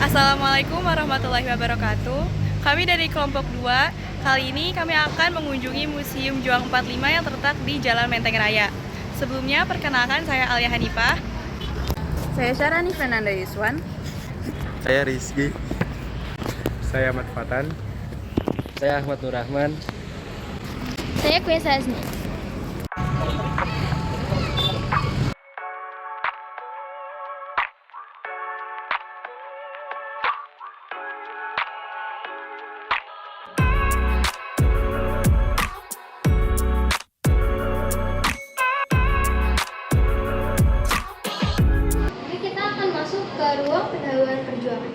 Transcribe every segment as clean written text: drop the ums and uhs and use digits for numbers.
Assalamualaikum warahmatullahi wabarakatuh. Kami dari kelompok 2. Kali ini kami akan mengunjungi Museum Juang 45 yang terletak di Jalan Menteng Raya. Sebelumnya, perkenalkan saya Alia Hanifah. Saya Syarani Fernanda Yuswan. Saya Rizky. Saya Ahmad Fatan. Saya Ahmad Nur Rahman. Saya Kuesa Azni. Jadi kita akan masuk ke ruang pendahuluan perjuangan.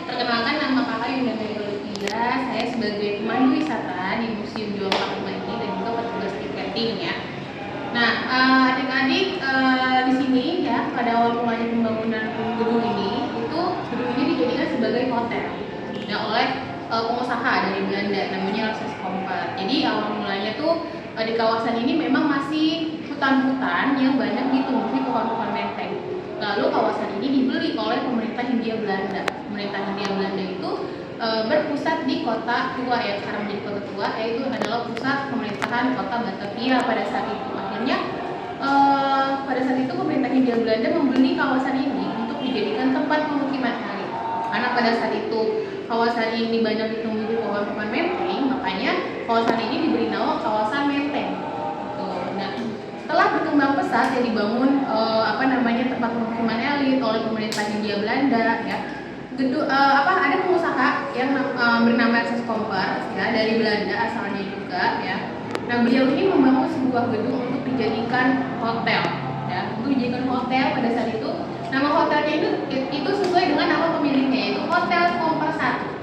Perkenalkan, nama kakak Yunda Olivia. Saya sebagai pemandu wisata di Museum Juang 45 ini dan juga petugas tiketing ya. Nah, adik-adik di sini ya, pada awal mulanya pembangunan gedung ini, gedung ini dijadikan sebagai hotel ya oleh pengusaha dari Belanda namanya Alexis Comper. Jadi awal mulanya di kawasan ini memang masih hutan-hutan yang banyak ditumbuhi pohon-pohon menteng. Lalu kawasan ini dibeli oleh pemerintah Hindia Belanda. Pemerintah Hindia Belanda itu berpusat di kota tua ya, sekarang menjadi kota tua, yaitu adalah pusat pemerintahan kota Batavia pada saat itu. Akhirnya pada saat itu pemerintah Hindia Belanda membeli kawasan ini untuk dijadikan tempat pemukiman elit. Karena pada saat itu kawasan ini banyak ditumbuhi pohon-pohon menteng, makanya kawasan ini diberi nama kawasan menteng. Nah, setelah berkembang pesat ya dibangun tempat pemukiman elit oleh pemerintah Hindia Belanda ya. Ada pengusaha yang bernama Alexis Comper ya, dari Belanda asalnya juga ya. Nah, beliau ini membangun sebuah gedung untuk dijadikan hotel ya. Untuk dijadikan hotel pada saat itu nama hotelnya itu sesuai dengan nama pemiliknya, yaitu Hotel Comper 1.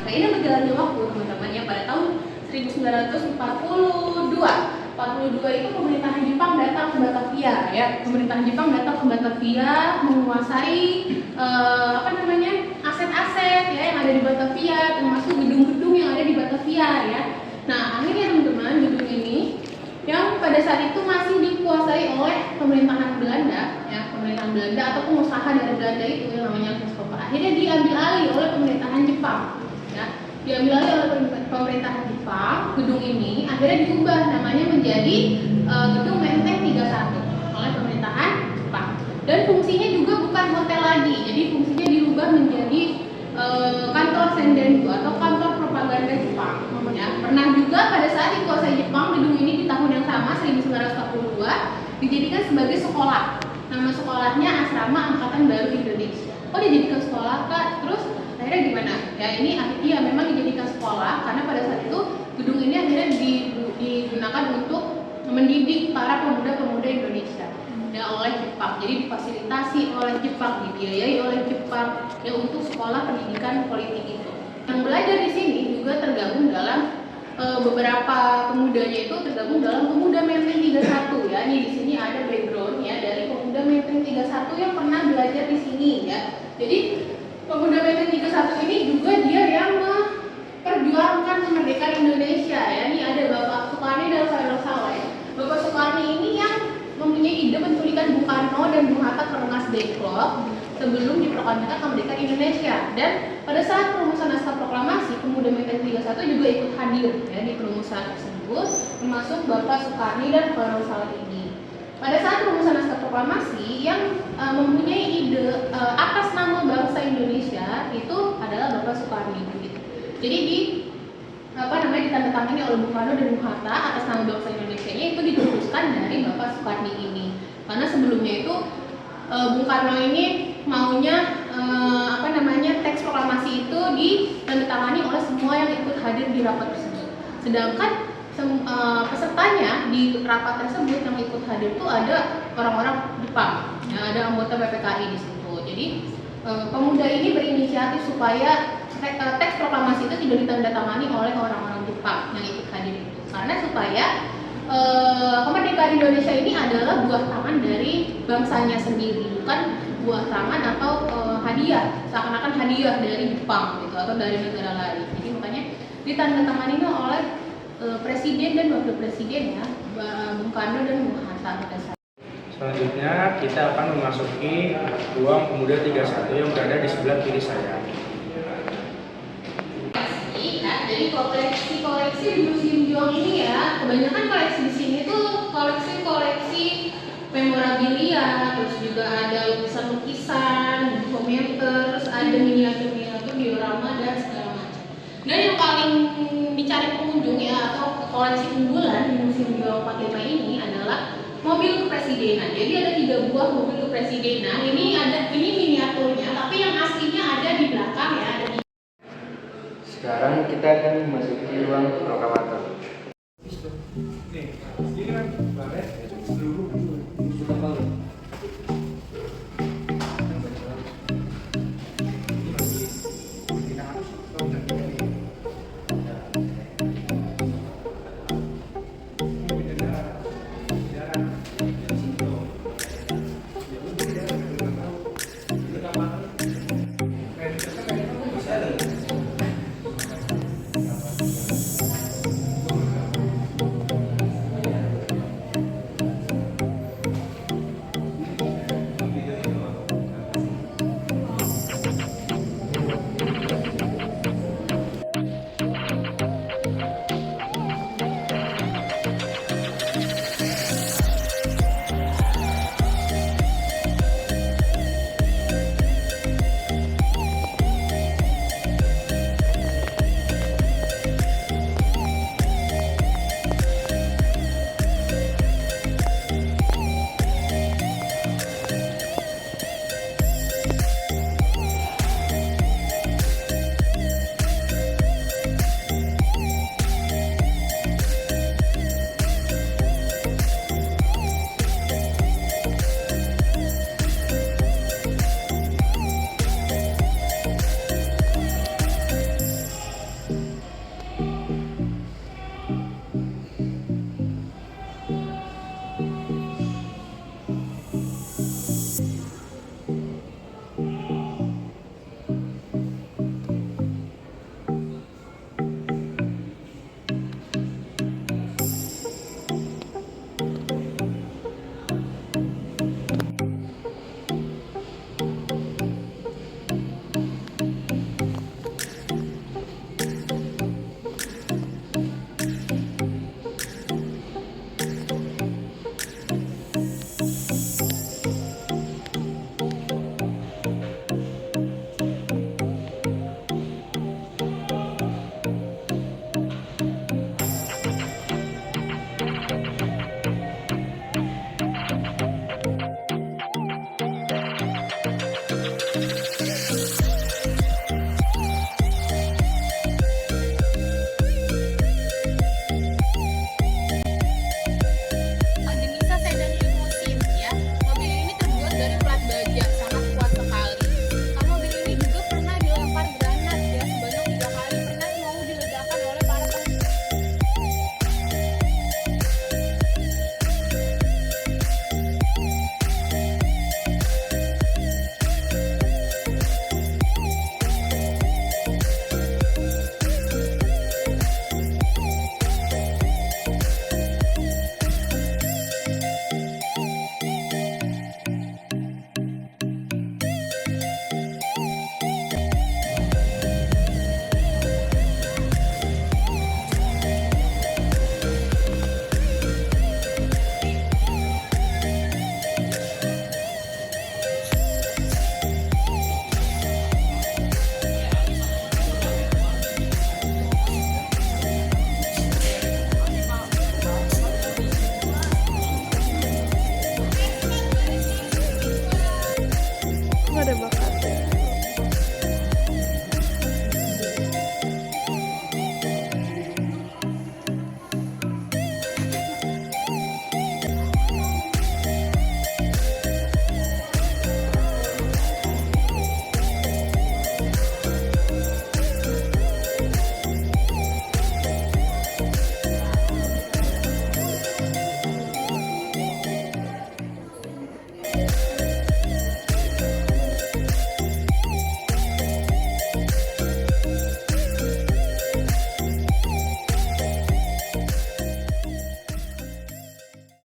Seiring berjalannya waktu teman-teman ya, pada tahun 1942 itu pemerintahan Jepang datang ke Batavia ya. Pemerintahan Jepang datang ke Batavia menguasai aset-aset ya yang ada di Batavia, termasuk gedung-gedung yang ada di Batavia ya. Nah, akhirnya teman-teman, gedung ini yang pada saat itu masih dikuasai oleh pemerintahan Belanda ya, pemerintahan Belanda atau pengusaha dari Belanda itu yang namanya Alexis Comper. Akhirnya diambil alih oleh pemerintahan Jepang ya. Diambil alih oleh pemerintahan Jepang, gedung ini akhirnya diubah namanya menjadi Gedung Menteng 31 oleh pemerintahan Jepang. Dan fungsinya juga bukan hotel lagi, jadi fungsinya dirubah menjadi kantor Sendenku atau kantor propaganda Jepang. Ya, pernah juga pada saat dikuasai Jepang, gedung ini di tahun yang sama 1942 dijadikan sebagai sekolah. Nama sekolahnya Asrama Angkatan Baru Indonesia. Oh, dijadikan sekolah Kak? Terus akhirnya gimana? Ya, ini akhirnya memang dijadikan sekolah karena pada saat itu gedung ini akhirnya digunakan untuk mendidik para pemuda-pemuda Indonesia ya oleh Jepang. Jadi difasilitasi oleh Jepang, dibiayai oleh Jepang ya untuk sekolah pendidikan politik itu. Yang belajar di sini juga tergabung dalam beberapa pemudanya itu tergabung dalam Pemuda Menteng 31 ya. Ini di sini ada background ya dari Pemuda Menteng 31 yang pernah belajar di sini ya. Jadi Pemuda Menteng 31 ini juga dia yang memperjuangkan kemerdekaan Indonesia ya. Ini ada Bapak Sukarni dan Khairul Saleh. Bapak Sukarni ini yang mempunyai ide penculikan Bung Karno dan Bung Hatta ke Rengas Dengklok sebelum diproklamirkan kemerdekaan Indonesia. Dan pada saat perumusan naskah proklamasi, Pemuda Menteng 31 juga ikut hadir ya di perumusan tersebut, termasuk Bapak Sukarni dan Khairul Saleh ini. Pada saat perumusan naskah proklamasi yang mempunyai ide atas nama bangsa Indonesia itu adalah Bapak Sukarni gitu. Jadi ditandatangani oleh Bung Karno dan Bung Hatta atas nama bangsa Indonesia-nya itu diteruskan dari Bapak Sukarni ini. Karena sebelumnya itu Bung Karno ini maunya teks proklamasi itu ditandatangani oleh semua yang ikut hadir di rapat tersebut. Sedangkan pesertanya di rapat tersebut yang ikut hadir itu ada orang-orang Jepang, ya, ada anggota PPKI di situ. Jadi pemuda ini berinisiatif supaya teks proklamasi itu tidak ditandatangani oleh orang-orang Jepang yang ikut hadir itu, karena supaya kemerdekaan Indonesia ini adalah buah tangan dari bangsanya sendiri, bukan buah tangan atau hadiah, seakan-akan hadiah dari Jepang gitu atau dari negara lain. Jadi makanya ditandatangani oleh Presiden dan Wakil Presiden ya, Bung Karno dan Bung Hatta pada saat. Selanjutnya kita akan memasuki ruang pemuda 31 yang berada di sebelah kiri saya. Jadi koleksi di Museum Juang ini ya, kebanyakan koleksi di sini tuh koleksi memorabilia, terus juga ada lukisan-lukisan, komentar, terus ada miniatur-miniatur, diorama dan segala macam. Dan yang paling dicari pengunjung ya atau koleksi unggulan di Museum Juang 45 ini adalah mobil kepresidenan. Jadi ada 3 buah mobil kepresidenan. Ini miniaturnya, tapi yang aslinya ada di belakang ya. Sekarang kita akan memasuki ruang proklamator.